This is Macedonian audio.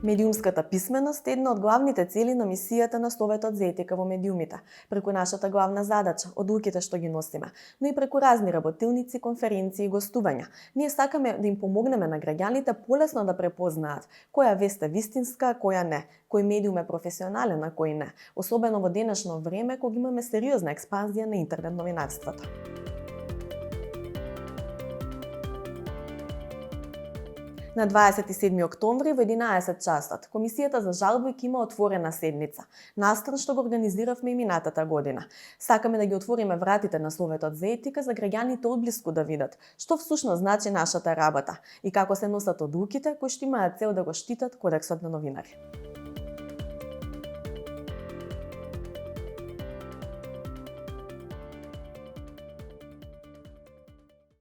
Медиумската писменост е една од главните цели на мисијата на Советот за етика во медиумите, преку нашата главна задача, одлуките што ги носиме, но и преку разни работилници, конференции и гостувања. Ние сакаме да им помогнеме на граѓаните полесно да препознаат која вест е вистинска, која не, кој медиум е професионален, а кој не, особено во денешно време кога имаме сериозна експанзија на интернет новинарството. На 27 октомври во 11 часот, Комисијата за жалби ќе има отворена седница, настран што го организиравме и минатата година. Сакаме да ги отвориме вратите на Советот за етика за граѓаните одблиску да видат што всушност значи нашата работа и како се носат одлуките кои што имаат цел да го штитат кодексот на новинари.